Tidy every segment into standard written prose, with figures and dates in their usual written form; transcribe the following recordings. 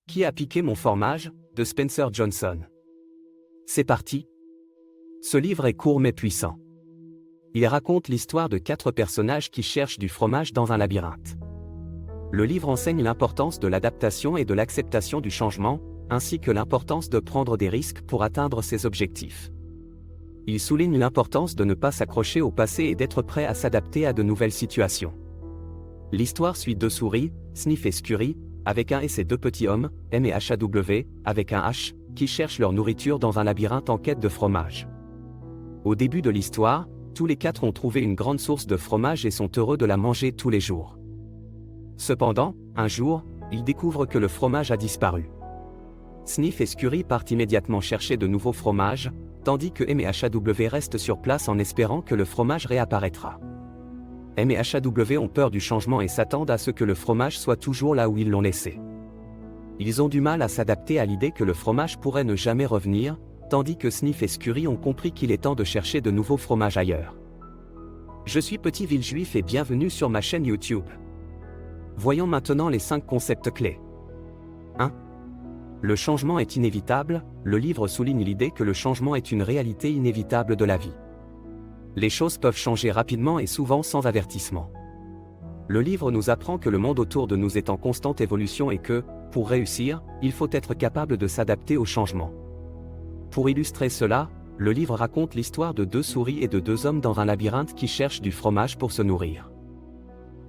Qui a piqué mon fromage, de Spencer Johnson. C'est parti. Ce livre est court mais puissant. Il raconte l'histoire de 4 personnages qui cherchent du fromage dans un labyrinthe. Le livre enseigne l'importance de l'adaptation et de l'acceptation du changement, ainsi que l'importance de prendre des risques pour atteindre ses objectifs. Il souligne l'importance de ne pas s'accrocher au passé et d'être prêt à s'adapter à de nouvelles situations. L'histoire suit 2 souris, Sniff et Scurry, avec un S et 2 petits hommes, M et HAW, avec un H, qui cherchent leur nourriture dans un labyrinthe en quête de fromage. Au début de l'histoire, tous les 4 ont trouvé une grande source de fromage et sont heureux de la manger tous les jours. Cependant, un jour, ils découvrent que le fromage a disparu. Sniff et Scurry partent immédiatement chercher de nouveaux fromages, tandis que M et HAW restent sur place en espérant que le fromage réapparaîtra. M et HAW ont peur du changement et s'attendent à ce que le fromage soit toujours là où ils l'ont laissé. Ils ont du mal à s'adapter à l'idée que le fromage pourrait ne jamais revenir, tandis que Sniff et Scurry ont compris qu'il est temps de chercher de nouveaux fromages ailleurs. Je suis Petit Villejuif et bienvenue sur ma chaîne YouTube. Voyons maintenant les 5 concepts clés. 1. Le changement est inévitable. Le livre souligne l'idée que le changement est une réalité inévitable de la vie. Les choses peuvent changer rapidement et souvent sans avertissement. Le livre nous apprend que le monde autour de nous est en constante évolution et que, pour réussir, il faut être capable de s'adapter au changement. Pour illustrer cela, le livre raconte l'histoire de 2 souris et de 2 hommes dans un labyrinthe qui cherchent du fromage pour se nourrir.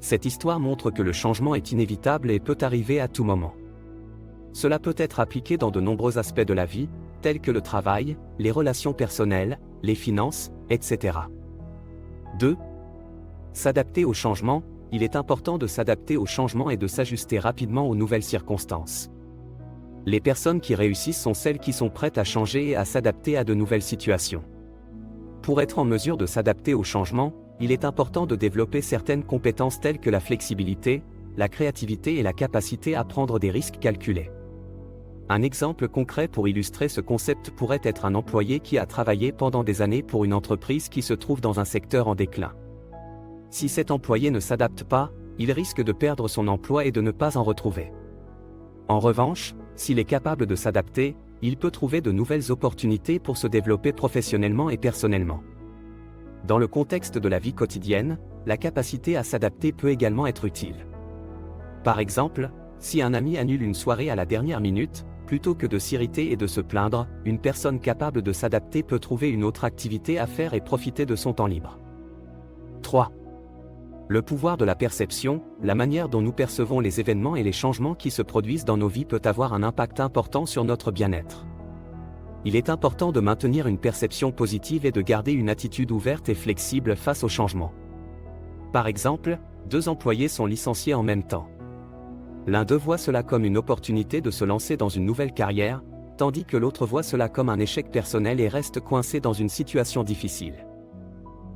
Cette histoire montre que le changement est inévitable et peut arriver à tout moment. Cela peut être appliqué dans de nombreux aspects de la vie, tels que le travail, les relations personnelles, les finances, etc. 2. S'adapter au changement. Il est important de s'adapter au changement et de s'ajuster rapidement aux nouvelles circonstances. Les personnes qui réussissent sont celles qui sont prêtes à changer et à s'adapter à de nouvelles situations. Pour être en mesure de s'adapter au changement, il est important de développer certaines compétences telles que la flexibilité, la créativité et la capacité à prendre des risques calculés. Un exemple concret pour illustrer ce concept pourrait être un employé qui a travaillé pendant des années pour une entreprise qui se trouve dans un secteur en déclin. Si cet employé ne s'adapte pas, il risque de perdre son emploi et de ne pas en retrouver. En revanche, s'il est capable de s'adapter, il peut trouver de nouvelles opportunités pour se développer professionnellement et personnellement. Dans le contexte de la vie quotidienne, la capacité à s'adapter peut également être utile. Par exemple, si un ami annule une soirée à la dernière minute, plutôt que de s'irriter et de se plaindre, une personne capable de s'adapter peut trouver une autre activité à faire et profiter de son temps libre. 3. Le pouvoir de la perception. La manière dont nous percevons les événements et les changements qui se produisent dans nos vies peut avoir un impact important sur notre bien-être. Il est important de maintenir une perception positive et de garder une attitude ouverte et flexible face aux changements. Par exemple, 2 employés sont licenciés en même temps. L'un d'eux voit cela comme une opportunité de se lancer dans une nouvelle carrière, tandis que l'autre voit cela comme un échec personnel et reste coincé dans une situation difficile.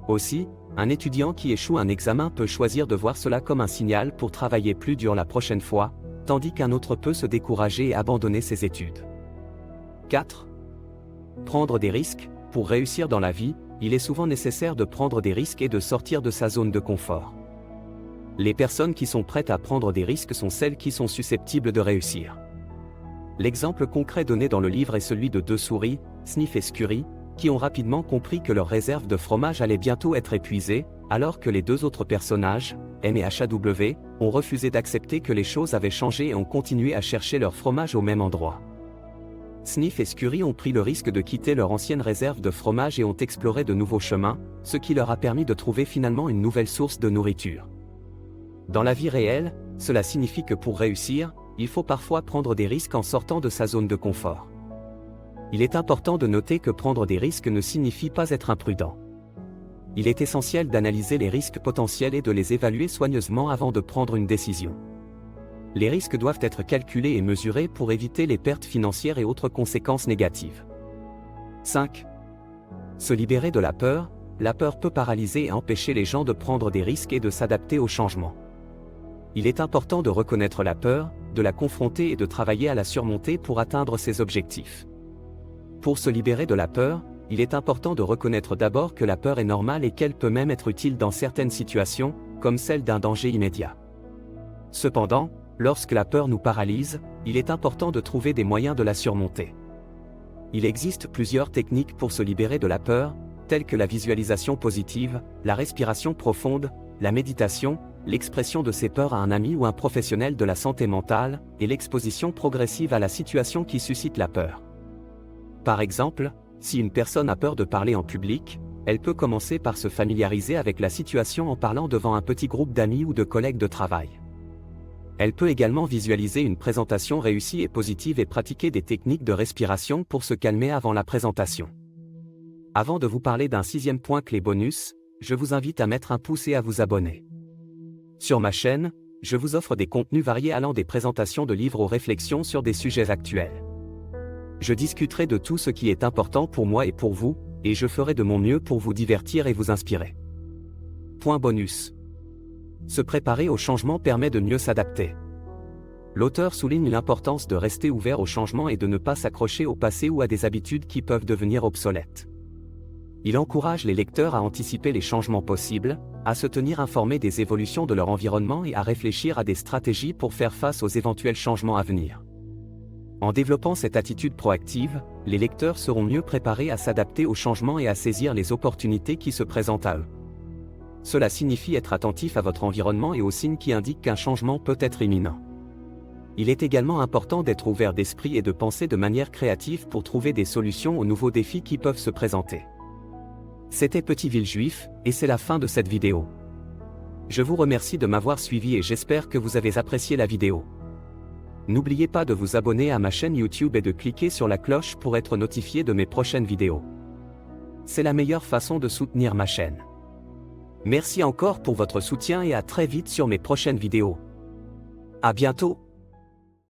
Aussi, un étudiant qui échoue un examen peut choisir de voir cela comme un signal pour travailler plus dur la prochaine fois, tandis qu'un autre peut se décourager et abandonner ses études. 4. Prendre des risques. Pour réussir dans la vie, il est souvent nécessaire de prendre des risques et de sortir de sa zone de confort. Les personnes qui sont prêtes à prendre des risques sont celles qui sont susceptibles de réussir. L'exemple concret donné dans le livre est celui de 2 souris, Sniff et Scurry, qui ont rapidement compris que leur réserve de fromage allait bientôt être épuisée, alors que les 2 autres personnages, M et HAW, ont refusé d'accepter que les choses avaient changé et ont continué à chercher leur fromage au même endroit. Sniff et Scurry ont pris le risque de quitter leur ancienne réserve de fromage et ont exploré de nouveaux chemins, ce qui leur a permis de trouver finalement une nouvelle source de nourriture. Dans la vie réelle, cela signifie que pour réussir, il faut parfois prendre des risques en sortant de sa zone de confort. Il est important de noter que prendre des risques ne signifie pas être imprudent. Il est essentiel d'analyser les risques potentiels et de les évaluer soigneusement avant de prendre une décision. Les risques doivent être calculés et mesurés pour éviter les pertes financières et autres conséquences négatives. 5. Se libérer de la peur. La peur peut paralyser et empêcher les gens de prendre des risques et de s'adapter au changement. Il est important de reconnaître la peur, de la confronter et de travailler à la surmonter pour atteindre ses objectifs. Pour se libérer de la peur, il est important de reconnaître d'abord que la peur est normale et qu'elle peut même être utile dans certaines situations, comme celle d'un danger immédiat. Cependant, Lorsque la peur nous paralyse, il est important de trouver des moyens de la surmonter. Il existe plusieurs techniques pour se libérer de la peur, telles que la visualisation positive, la respiration profonde, la méditation, l'expression de ses peurs à un ami ou un professionnel de la santé mentale, et l'exposition progressive à la situation qui suscite la peur. Par exemple, si une personne a peur de parler en public, elle peut commencer par se familiariser avec la situation en parlant devant un petit groupe d'amis ou de collègues de travail. Elle peut également visualiser une présentation réussie et positive et pratiquer des techniques de respiration pour se calmer avant la présentation. Avant de vous parler d'un 6e point clé bonus, je vous invite à mettre un pouce et à vous abonner. Sur ma chaîne, je vous offre des contenus variés allant des présentations de livres aux réflexions sur des sujets actuels. Je discuterai de tout ce qui est important pour moi et pour vous, et je ferai de mon mieux pour vous divertir et vous inspirer. Point bonus. Se préparer au changement permet de mieux s'adapter. L'auteur souligne l'importance de rester ouvert au changement et de ne pas s'accrocher au passé ou à des habitudes qui peuvent devenir obsolètes. Il encourage les lecteurs à anticiper les changements possibles, à se tenir informés des évolutions de leur environnement et à réfléchir à des stratégies pour faire face aux éventuels changements à venir. En développant cette attitude proactive, les lecteurs seront mieux préparés à s'adapter aux changements et à saisir les opportunités qui se présentent à eux. Cela signifie être attentif à votre environnement et aux signes qui indiquent qu'un changement peut être imminent. Il est également important d'être ouvert d'esprit et de penser de manière créative pour trouver des solutions aux nouveaux défis qui peuvent se présenter. C'était Petit Villejuif, et c'est la fin de cette vidéo. Je vous remercie de m'avoir suivi et j'espère que vous avez apprécié la vidéo. N'oubliez pas de vous abonner à ma chaîne YouTube et de cliquer sur la cloche pour être notifié de mes prochaines vidéos. C'est la meilleure façon de soutenir ma chaîne. Merci encore pour votre soutien et à très vite sur mes prochaines vidéos. À bientôt!